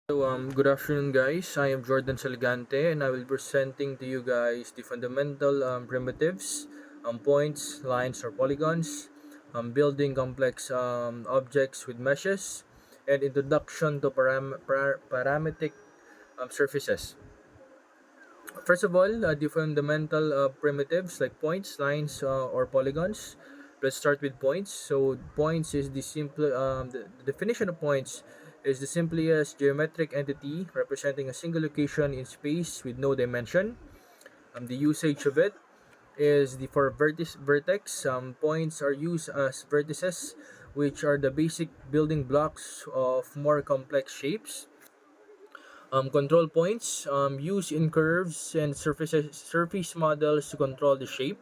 Good afternoon, guys. I am Jordan Salgante, and I will be presenting to you guys the fundamental primitives, points, lines, or polygons, building complex objects with meshes, and introduction to parametric surfaces. First of all, the fundamental primitives like points, lines, or polygons. Let's start with points. So points is the simple. The definition of points is the simplest geometric entity representing a single location in space with no dimension. The usage of it is the for vertex. Points are used as vertices, which are the basic building blocks of more complex shapes. Control points used in curves and surface models to control the shape.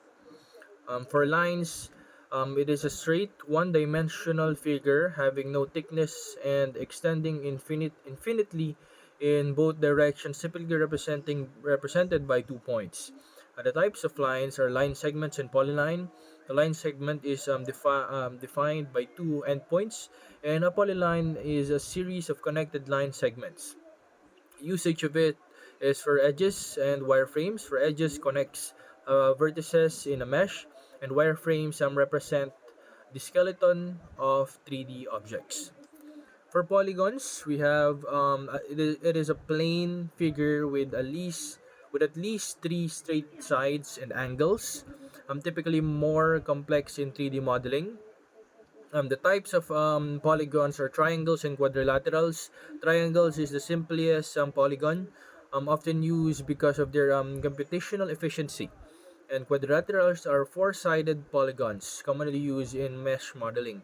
For lines, it is a straight, one-dimensional figure having no thickness and extending infinitely in both directions, typically represented by 2 points. The types of lines are line segments and polyline. The line segment is defined by two endpoints, and a polyline is a series of connected line segments. Usage of it is for edges and wireframes. For edges, connects vertices in a mesh, and wireframes represent the skeleton of 3D objects. For polygons, we have it is a plane figure with at least three straight sides and angles. Typically more complex in 3D modeling. The types of polygons are triangles and quadrilaterals. Triangles is the simplest polygon, often used because of their computational efficiency. And quadrilaterals are four-sided polygons, commonly used in mesh modeling.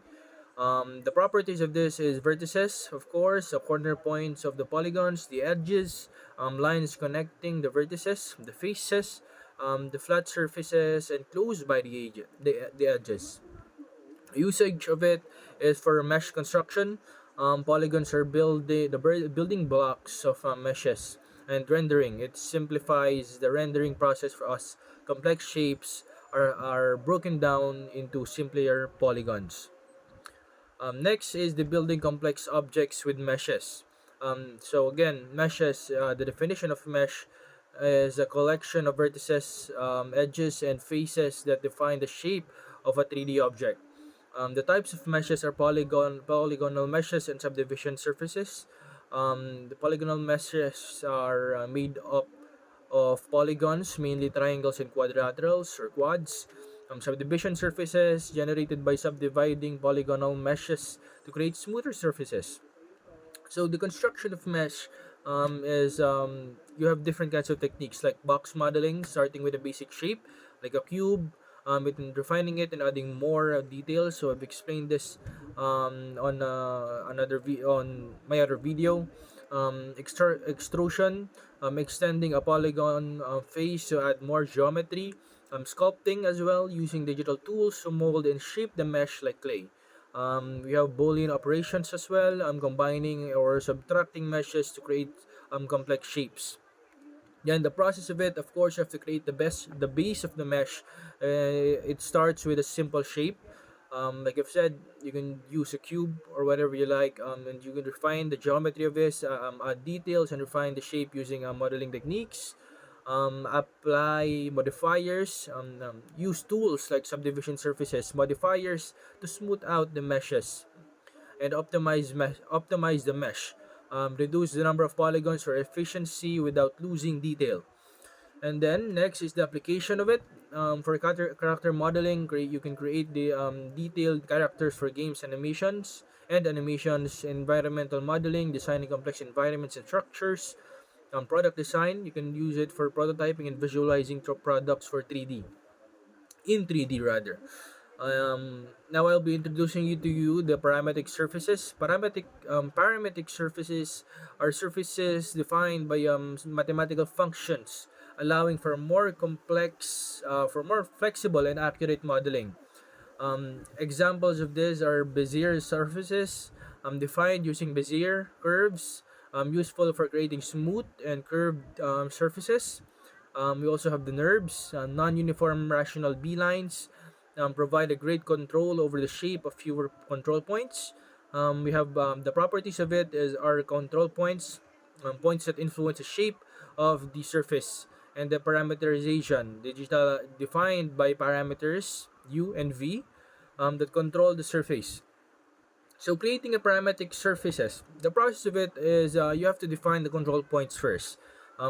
The properties of this is vertices, of course, the corner points of the polygons, the edges, lines connecting the vertices, the faces, the flat surfaces, and closed by the edges. Usage of it is for mesh construction. Polygons are building blocks of meshes and rendering. It simplifies the rendering process for us. Complex shapes are broken down into simpler polygons. Next is the building complex objects with meshes. So again, meshes. The definition of mesh is a collection of vertices, edges, and faces that define the shape of a 3D object. The types of meshes are polygonal meshes, and subdivision surfaces. The polygonal meshes are made up of polygons, mainly triangles and quadrilaterals or quads. Subdivision surfaces generated by subdividing polygonal meshes to create smoother surfaces. So the construction of mesh is you have different kinds of techniques like box modeling, starting with a basic shape like a cube, with refining it and adding more details. So I've explained this on on my other video. Extrusion, extending a polygon face to add more geometry. Sculpting as well, using digital tools to mold and shape the mesh like clay. We have Boolean operations as well, combining or subtracting meshes to create complex shapes. Then the process of it, of course, you have to create the base of the mesh. It starts with a simple shape. Like I've said, you can use a cube or whatever you like, and you can refine the geometry of this, add details, and refine the shape using modeling techniques. Apply modifiers. Use tools like subdivision surfaces modifiers to smooth out the meshes and optimize the mesh. Reduce the number of polygons for efficiency without losing detail. And then next is the application of it. For character modeling, you can create the detailed characters for games animations, environmental modeling, designing complex environments and structures. Product design, you can use it for prototyping and visualizing products for 3D, in 3D rather. Now I'll be introducing you to the parametric surfaces. Parametric surfaces are surfaces defined by mathematical functions, allowing for more flexible and accurate modeling. Examples of this are Bezier surfaces, defined using Bezier curves, useful for creating smooth and curved surfaces. We also have the NURBS, non-uniform rational B-lines, provide a great control over the shape of fewer control points. We have the properties of it is our control points. points that influence the shape of the surface, and the parameterization, digital defined by parameters u and v that control the surface. So creating a parametric surfaces, the process of it is you have to define the control points first.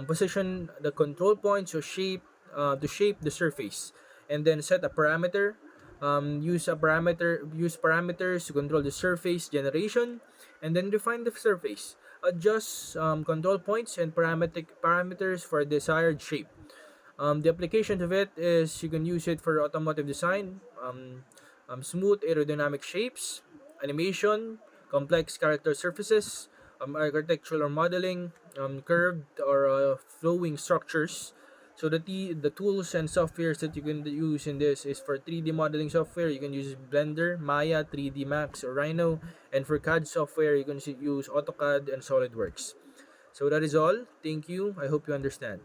Position the control points to shape the surface, and then set a parameter. Use parameters to control the surface generation, and then define the surface. Adjust control points and parameters for desired shape. The application of it is you can use it for automotive design, smooth aerodynamic shapes, animation, complex character surfaces, architectural modeling, curved or flowing structures. So the tools and softwares that you can use in this is for 3D modeling software. You can use Blender, Maya, 3D Max, or Rhino, and for CAD software you can use AutoCAD and SolidWorks. So that is all. Thank you. I hope you understand.